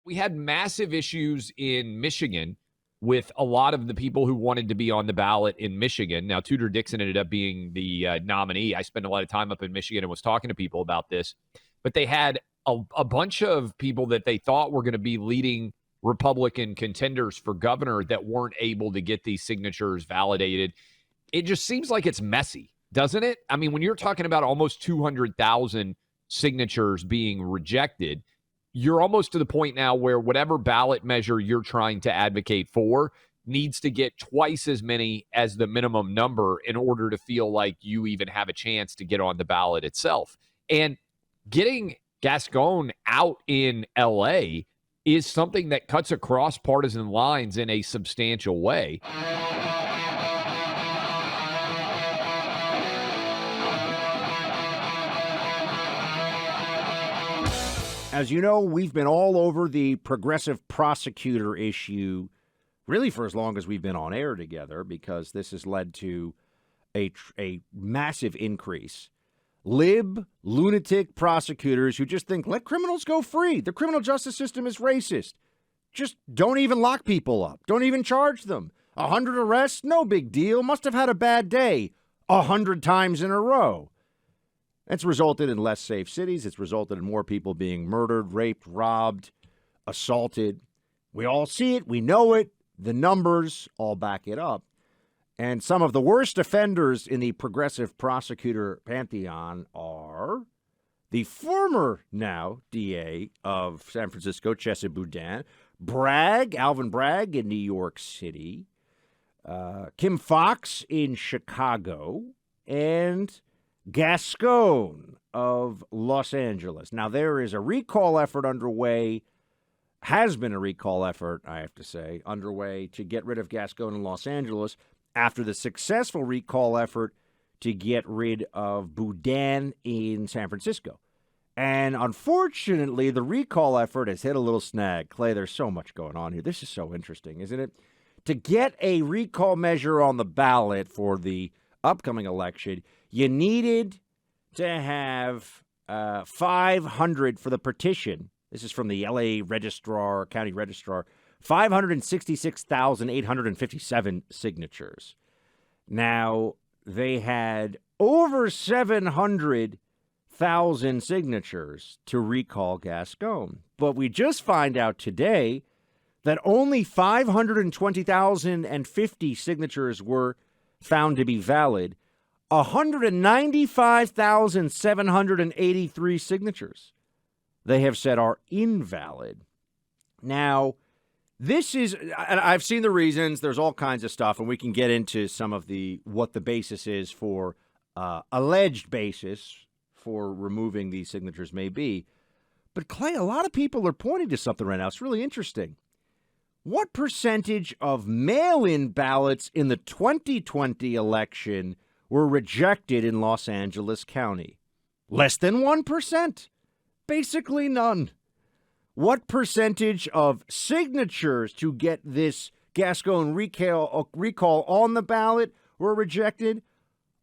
we had massive issues in Michigan with a lot of the people who wanted to be on the ballot in Michigan. Now, Tudor Dixon ended up being the nominee. I spent a lot of time up in Michigan and was talking to people about this. But they had a bunch of people that they thought were going to be leading Republican contenders for governor that weren't able to get these signatures validated. It just seems like it's messy, doesn't it? I mean, when you're talking about almost 200,000 signatures being rejected, you're almost to the point now where whatever ballot measure you're trying to advocate for needs to get twice as many as the minimum number in order to feel like you even have a chance to get on the ballot itself. And getting Gascon out in LA is something that cuts across partisan lines in a substantial way. As you know, we've been all over the progressive prosecutor issue really for as long as we've been on air together, because this has led to a massive increase. Lunatic prosecutors who just think, let criminals go free. The criminal justice system is racist. Just don't even lock people up. Don't even charge them. 100 arrests? No big deal. Must have had a bad day 100 times in a row. It's resulted in less safe cities. It's resulted in more people being murdered, raped, robbed, assaulted. We all see it. We know it. The numbers all back it up. And some of the worst offenders in the progressive prosecutor pantheon are the former now DA of San Francisco, Chesa Boudin, Alvin Bragg in New York City, Kim Foxx in Chicago, and Gascon of Los Angeles. Now, there is a recall effort underway, has been a recall effort, I have to say, underway to get rid of Gascon in Los Angeles after the successful recall effort to get rid of Boudin in San Francisco. And unfortunately, the recall effort has hit a little snag. Clay, there's so much going on here. This is so interesting, isn't it? To get a recall measure on the ballot for the upcoming election, you needed to have 500 for the petition. This is from the LA registrar, county registrar, 566,857 signatures. Now, they had over 700,000 signatures to recall Gascon. But we just find out today that only 520,050 signatures were found to be valid. 195,783 signatures they have said are invalid. Now, this is, and I've seen the reasons. There's all kinds of stuff, and we can get into some of what the basis is for, alleged basis for removing these signatures may be. But Clay, a lot of people are pointing to something right now. It's really interesting. What percentage of mail-in ballots in the 2020 election were rejected in Los Angeles County? Less than 1%. Basically none. What percentage of signatures to get this Gascon recall on the ballot were rejected?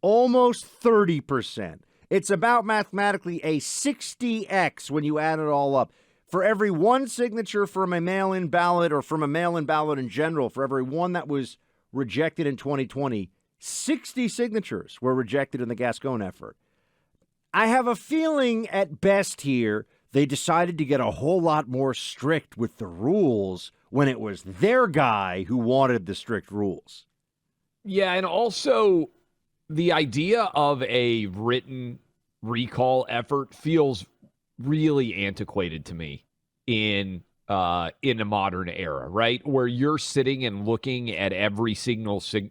Almost 30%. It's about mathematically a 60x when you add it all up. For every one signature from a mail-in ballot or from a mail-in ballot in general, for every one that was rejected in 2020, 60 signatures were rejected in the Gascon effort. I have a feeling at best here they decided to get a whole lot more strict with the rules when it was their guy who wanted the strict rules. Yeah, and also the idea of a written recall effort feels really antiquated to me in a modern era, right? Where you're sitting and looking at every signature.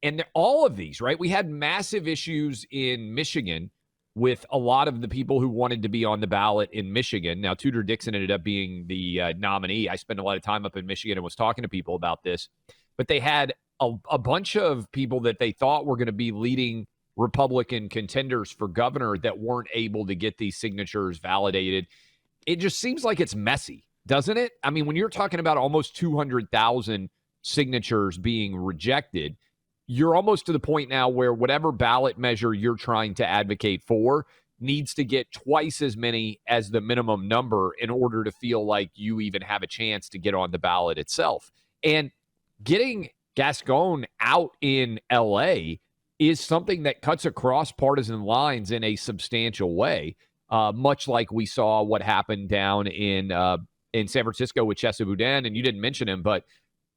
And all of these, right? We had massive issues in Michigan with a lot of the people who wanted to be on the ballot in Michigan. Now, Tudor Dixon ended up being the nominee. I spent a lot of time up in Michigan and was talking to people about this. But they had a bunch of people that they thought were going to be leading Republican contenders for governor that weren't able to get these signatures validated. It just seems like it's messy, doesn't it? I mean, when you're talking about almost 200,000 signatures being rejected, you're almost to the point now where whatever ballot measure you're trying to advocate for needs to get twice as many as the minimum number in order to feel like you even have a chance to get on the ballot itself. And getting Gascon out in LA is something that cuts across partisan lines in a substantial way, much like we saw what happened down in San Francisco with Chesa Boudin. And you didn't mention him, but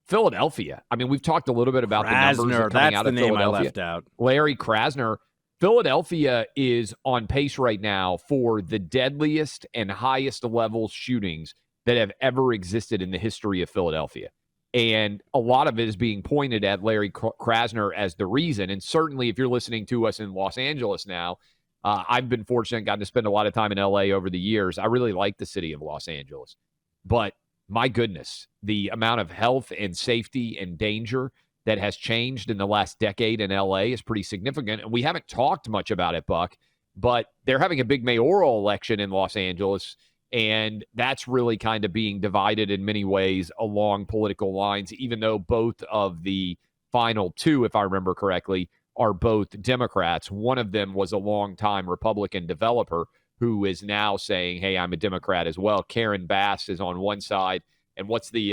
Philadelphia. I mean, we've talked a little bit about the numbers that are coming out of Philadelphia. I left out. Larry Krasner. Philadelphia is on pace right now for the deadliest and highest level shootings that have ever existed in the history of Philadelphia. And a lot of it is being pointed at Larry Krasner as the reason. And certainly if you're listening to us in Los Angeles now, I've been fortunate and gotten to spend a lot of time in LA over the years. I really like the city of Los Angeles. But my goodness, the amount of health and safety and danger that has changed in the last decade in LA is pretty significant. And we haven't talked much about it, Buck, but they're having a big mayoral election in Los Angeles. And that's really kind of being divided in many ways along political lines, even though both of the final two, if I remember correctly, are both Democrats. One of them was a longtime Republican developer who is now saying, hey, I'm a Democrat as well. Karen Bass is on one side. And what's the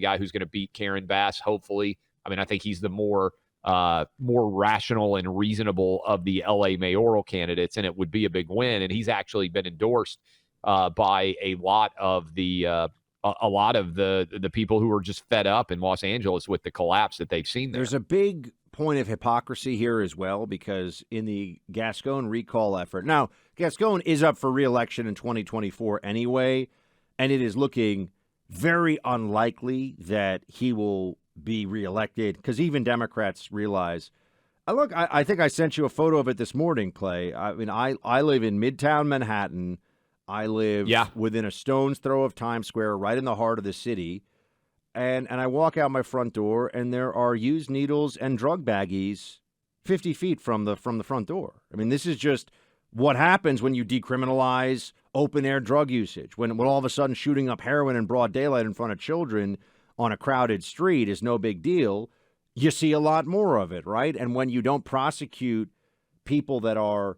guy who's going to beat Karen Bass, hopefully? I mean, I think he's the more rational and reasonable of the LA mayoral candidates, and it would be a big win. And he's actually been endorsed by a lot of the people who are just fed up in Los Angeles with the collapse that they've seen there. There's a big point of hypocrisy here as well, because in the Gascon recall effort, now Gascon is up for re-election in 2024 anyway, and it is looking very unlikely that he will be reelected, because even Democrats realize. I think I sent you a photo of it this morning, Clay. I mean, I live in Midtown Manhattan. I live within a stone's throw of Times Square, right in the heart of the city. And I walk out my front door, and there are used needles and drug baggies 50 feet from the front door. I mean, this is just what happens when you decriminalize open-air drug usage, when all of a sudden shooting up heroin in broad daylight in front of children on a crowded street is no big deal. You see a lot more of it, right? And when you don't prosecute people that are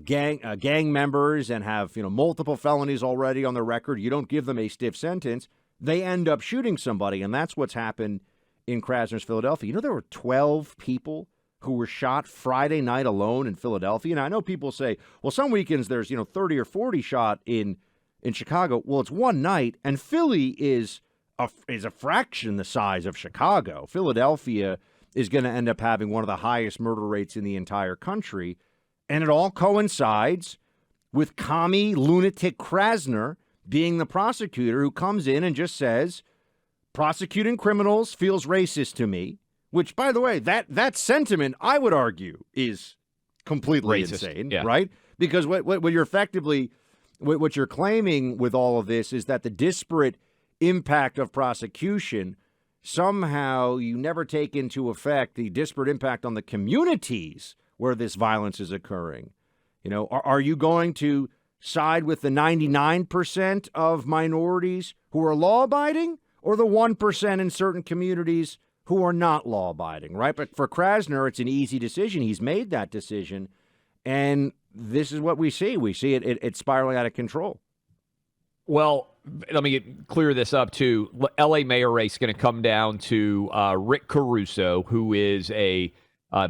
gang members and have multiple felonies already on their record, you don't give them a stiff sentence, they end up shooting somebody. And that's what's happened in Krasner's Philadelphia. There were 12 people who were shot Friday night alone in Philadelphia. And I know people say, well, some weekends there's 30 or 40 shot in Chicago. Well, it's one night, and Philly is a fraction the size of Chicago. Philadelphia is going to end up having one of the highest murder rates in the entire country. And it all coincides with commie lunatic Krasner being the prosecutor, who comes in and just says, prosecuting criminals feels racist to me, which, by the way, that sentiment, I would argue, is completely racist. Insane, right? Because what you're effectively, what you're claiming with all of this is that the disparate impact of prosecution, somehow you never take into effect the disparate impact on the communities where this violence is occurring. Are you going to side with the 99% of minorities who are law-abiding, or the 1% in certain communities who are not law-abiding, right? But for Krasner, it's an easy decision. He's made that decision, and this is what we see. We see it spiraling out of control. Well, let me clear this up, too. L.A. mayor race is going to come down to Rick Caruso, who is a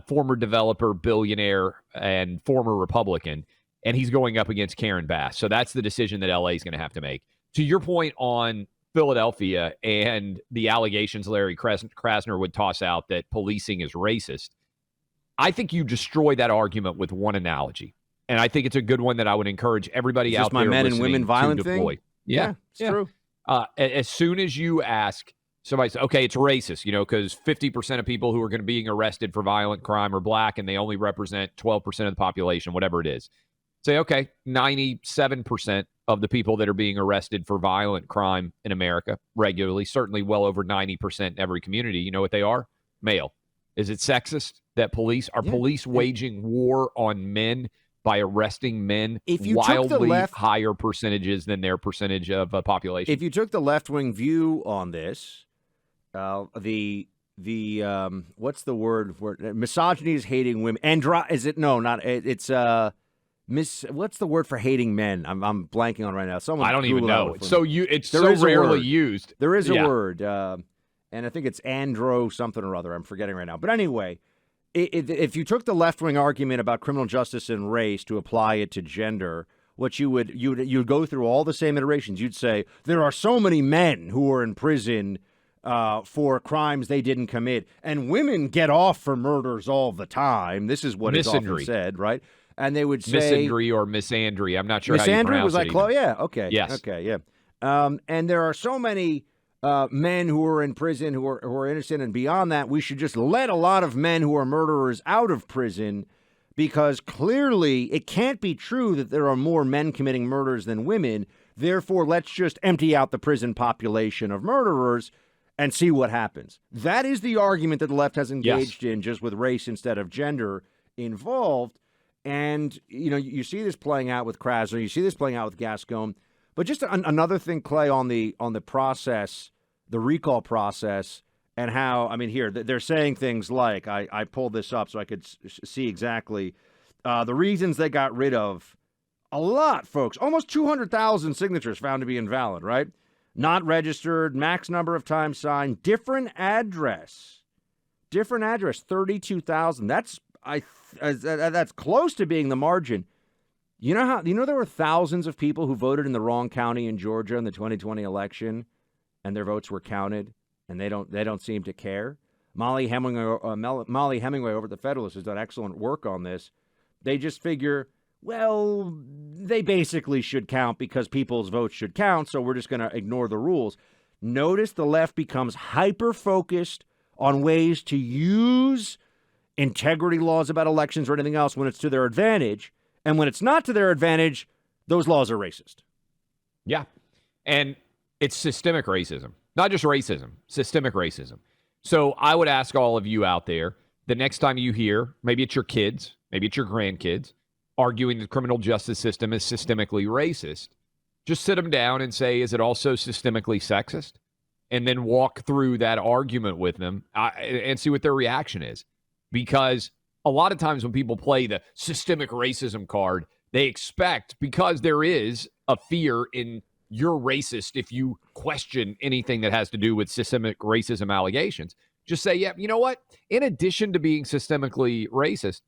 former developer, billionaire, and former Republican, and he's going up against Karen Bass. So that's the decision that L.A. is going to have to make. To your point on Philadelphia and the allegations Larry Krasner would toss out that policing is racist, I think you destroy that argument with one analogy. And I think it's a good one that I would encourage everybody out there my men and women violent to deploy. Thing? Yeah, it's true. As soon as you ask somebody, say, okay, it's racist, because 50% of people who are going to be being arrested for violent crime are black, and they only represent 12% of the population, whatever it is. Say, okay, 97% of the people that are being arrested for violent crime in America regularly, certainly well over 90% in every community, you know what they are? Male. Is it sexist that police waging war on men by arresting men wildly higher percentages than their percentage of population? If you took the left-wing view on this, the what's the word for it? Misogyny is hating women. It's what's the word for hating men? I'm blanking on right now. Someone I don't even Google know. that one for me. It's so rarely used. There is a word, and I think it's andro something or other. I'm forgetting right now. But anyway, if you took the left-wing argument about criminal justice and race to apply it to gender, what you'd go through all the same iterations. You'd say there are so many men who are in prison for crimes they didn't commit, and women get off for murders all the time. This is what is often said, right? And they would say misandry or misandry. I'm not sure how you misandry pronounce was it. like close. Yeah. Okay. Yes. Okay. Yeah. And there are so many men who are in prison who are innocent, and beyond that, we should just let a lot of men who are murderers out of prison, because clearly it can't be true that there are more men committing murders than women. Therefore, let's just empty out the prison population of murderers and see what happens. That is the argument that the left has engaged in, just with race instead of gender involved. And, you see this playing out with Krasner, you see this playing out with Gascon. But just another thing, Clay, on the process, the recall process, and how, here, they're saying things like, I pulled this up so I could see exactly the reasons they got rid of a lot, folks. Almost 200,000 signatures found to be invalid, right? Not registered, max number of times signed, different address, 32,000. That's close to being the margin. You know there were thousands of people who voted in the wrong county in Georgia in the 2020 election, and their votes were counted, and they don't seem to care. Molly Hemingway over at the Federalist has done excellent work on this. They just figure, well, they basically should count because people's votes should count, so we're just going to ignore the rules. Notice the left becomes hyper-focused on ways to use integrity laws about elections or anything else when it's to their advantage. And when it's not to their advantage, those laws are racist. Yeah. And it's systemic racism, not just racism, systemic racism. So I would ask all of you out there, the next time you hear, maybe it's your kids, maybe it's your grandkids, arguing the criminal justice system is systemically racist, just sit them down and say, is it also systemically sexist? And then walk through that argument with them and see what their reaction is. Because a lot of times when people play the systemic racism card, they expect, because there is a fear in you're racist if you question anything that has to do with systemic racism allegations, just say, yeah, you know what? In addition to being systemically racist,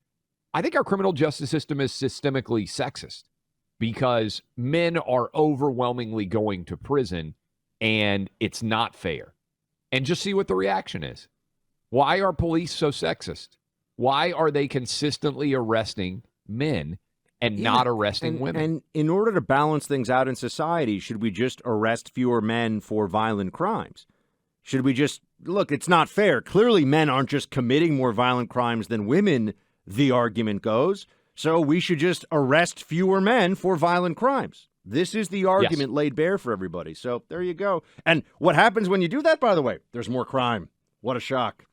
I think our criminal justice system is systemically sexist because men are overwhelmingly going to prison and it's not fair. And just see what the reaction is. Why are police so sexist? Why are they consistently arresting men and not arresting women? And in order to balance things out in society, should we just arrest fewer men for violent crimes? Should we just, look, it's not fair. Clearly, men aren't just committing more violent crimes than women, the argument goes. So we should just arrest fewer men for violent crimes. This is the argument laid bare for everybody. So there you go. And what happens when you do that, by the way? There's more crime. What a shock.